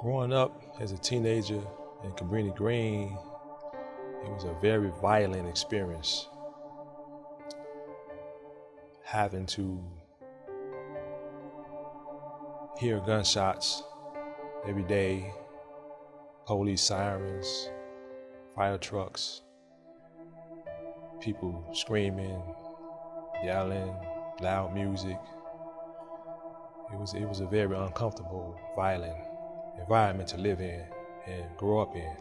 Growing up as a teenager in Cabrini Green, it was a very violent experience. Having to hear gunshots every day, police sirens, fire trucks, people screaming, yelling, loud music. It was a very uncomfortable, violent environment to live in and grow up in.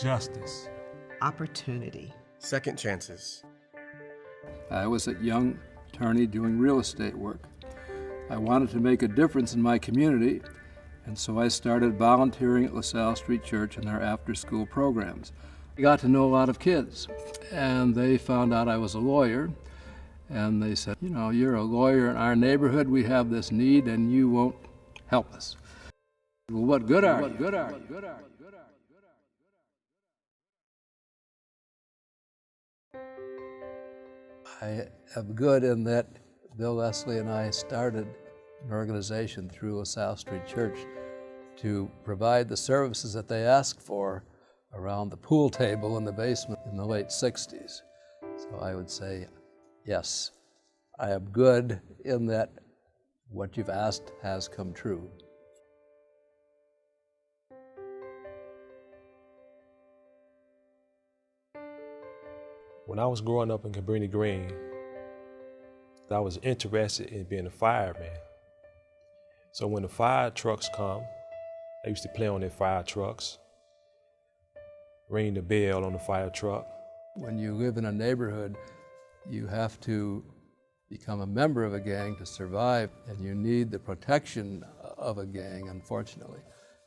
Justice. Opportunity. Second chances. I was a young attorney doing real estate work. I wanted to make a difference in my community, and so I started volunteering at LaSalle Street Church in their after-school programs. I got to know a lot of kids, and they found out I was a lawyer, and they said, you know, you're a lawyer in our neighborhood, we have this need, and you won't help us. Well, what good are you? I am good in that Bill Leslie and I started an organization through LaSalle Street Church to provide the services that they asked for around the pool table in the basement in the late 60s. So I would say, yes, I am good in that what you've asked has come true. When I was growing up in Cabrini Green, I was interested in being a fireman. So when the fire trucks come, I used to play on their fire trucks, ring the bell on the fire truck. When you live in a neighborhood, you have to become a member of a gang to survive, and you need the protection of a gang, unfortunately.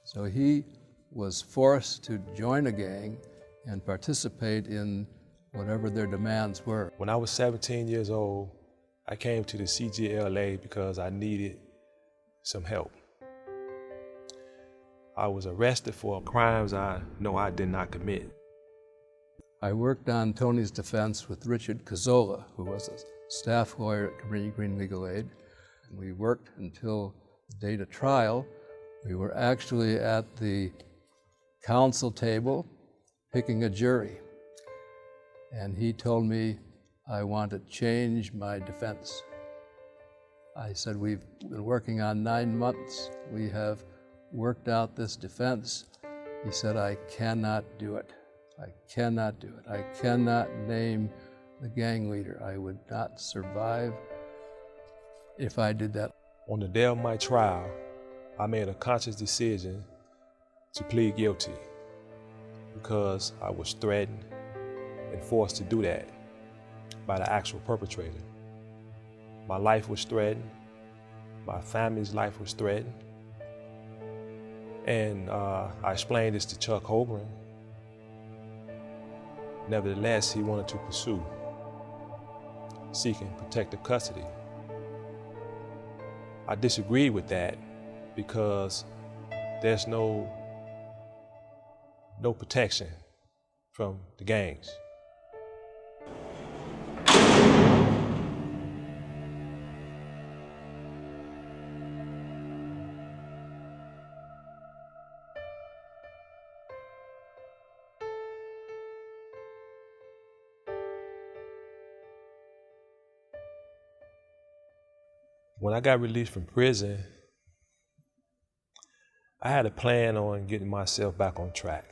So he was forced to join a gang and participate in whatever their demands were. When I was 17 years old, I came to the CGLA because I needed some help. I was arrested for crimes I know I did not commit. I worked on Tony's defense with Richard Cazzola, who was a staff lawyer at Cabrini Green Legal Aid. And we worked until the date of trial. We were actually at the counsel table picking a jury. And he told me I want to change my defense. I said, we've been working on 9 months. We have worked out this defense. He said, I cannot do it. I cannot do it. I cannot name the gang leader. I would not survive if I did that. On the day of my trial, I made a conscious decision to plead guilty because I was threatened and forced to do that by the actual perpetrator. My life was threatened. My family's life was threatened. And I explained this to Chuck Holgren. Nevertheless, he wanted to pursue seeking protective custody. I disagreed with that because there's no protection from the gangs. When I got released from prison, I had a plan on getting myself back on track.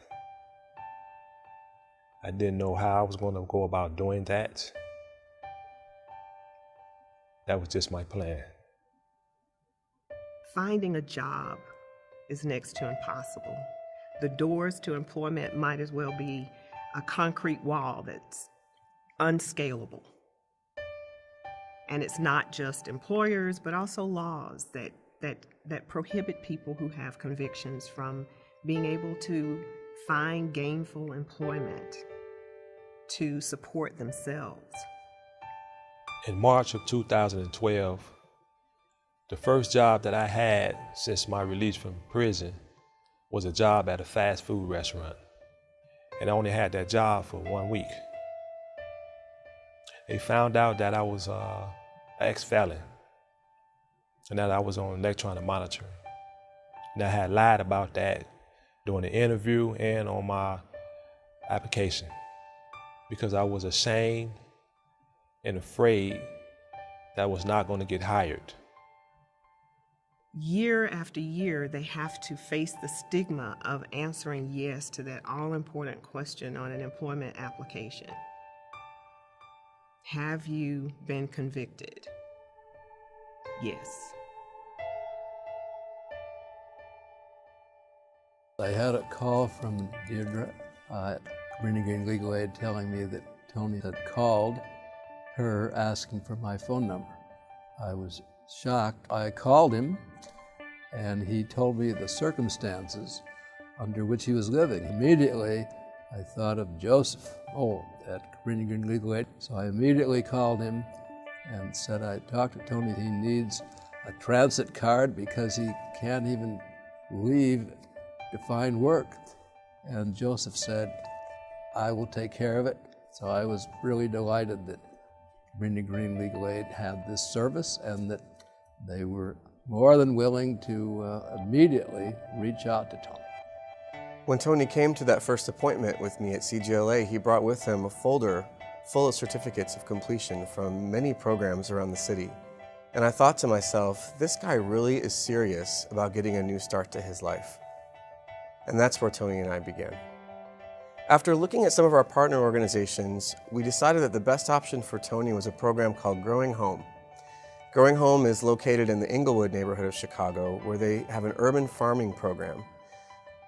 I didn't know how I was going to go about doing that. That was just my plan. Finding a job is next to impossible. The doors to employment might as well be a concrete wall that's unscalable. And it's not just employers, but also laws that prohibit people who have convictions from being able to find gainful employment to support themselves. In March of 2012, the first job that I had since my release from prison was a job at a fast food restaurant. and I only had that job for 1 week. They found out that I was an ex-felon and that I was on electronic monitoring. And I had lied about that during the interview and on my application because I was ashamed and afraid that I was not going to get hired. Year after year, they have to face the stigma of answering yes to that all-important question on an employment application. Have you been convicted? Yes. I had a call from Deirdre at Cabrini Green Legal Aid telling me that Tony had called her asking for my phone number. I was shocked. I called him and he told me the circumstances under which he was living. Immediately, I thought of Joseph at Cabrini Green Legal Aid. So I immediately called him and said I talked to Tony. He needs a transit card because he can't even leave to find work. And Joseph said, I will take care of it. So I was really delighted that Cabrini Green Legal Aid had this service and that they were more than willing to immediately reach out to Tony. When Tony came to that first appointment with me at CGLA, he brought with him a folder full of certificates of completion from many programs around the city. And I thought to myself, this guy really is serious about getting a new start to his life. And that's where Tony and I began. After looking at some of our partner organizations, we decided that the best option for Tony was a program called Growing Home. Growing Home is located in the Inglewood neighborhood of Chicago, where they have an urban farming program.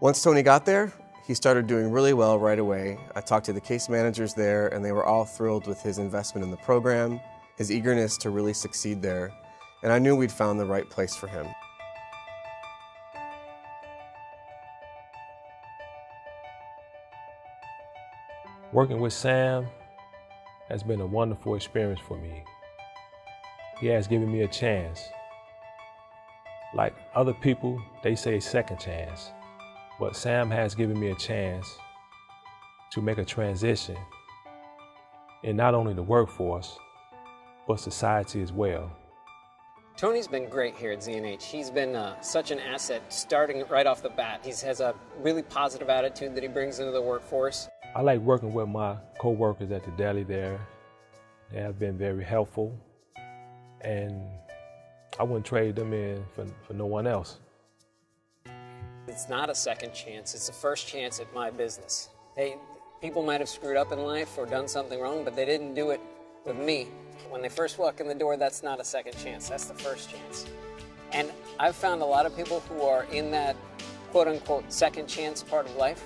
Once Tony got there, he started doing really well right away. I talked to the case managers there, and they were all thrilled with his investment in the program, his eagerness to really succeed there, and I knew we'd found the right place for him. Working with Sam has been a wonderful experience for me. He has given me a chance. Like other people, they say second chance, but Sam has given me a chance to make a transition in not only the workforce, but society as well. Tony's been great here at ZNH. He's been such an asset starting right off the bat. He has a really positive attitude that he brings into the workforce. I like working with my co-workers at the deli there. They have been very helpful, and I wouldn't trade them in for no one else. It's not a second chance, it's a first chance at my business. People might have screwed up in life or done something wrong, but they didn't do it with me. When they first walk in the door, that's not a second chance, that's the first chance. And I've found a lot of people who are in that quote-unquote second chance part of life,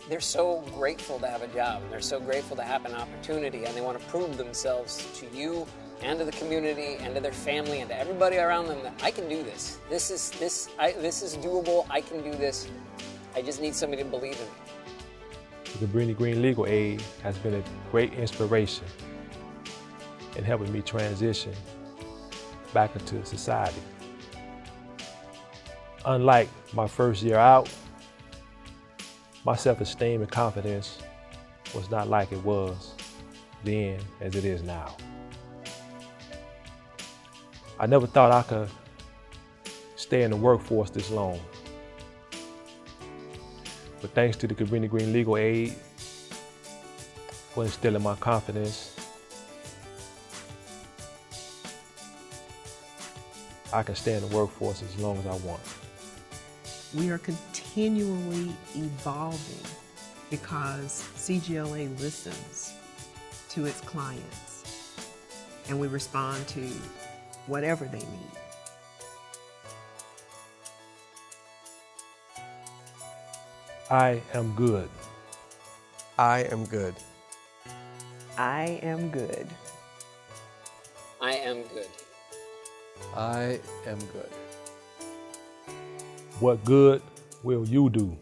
they're so grateful to have a job, and they're so grateful to have an opportunity, and they want to prove themselves to you and to the community and to their family and to everybody around them that I can do this. This is doable, I can do this. I just need somebody to believe in me. The Cabrini Green Legal Aid has been a great inspiration in helping me transition back into society. Unlike my first year out, my self-esteem and confidence was not like it was then as it is now. I never thought I could stay in the workforce this long. But thanks to the Cabrini Green Legal Aid for instilling my confidence, I can stay in the workforce as long as I want. We are continually evolving because CGLA listens to its clients and we respond to whatever they need. I am good. I am good. I am good. I am good. I am good. What good will you do?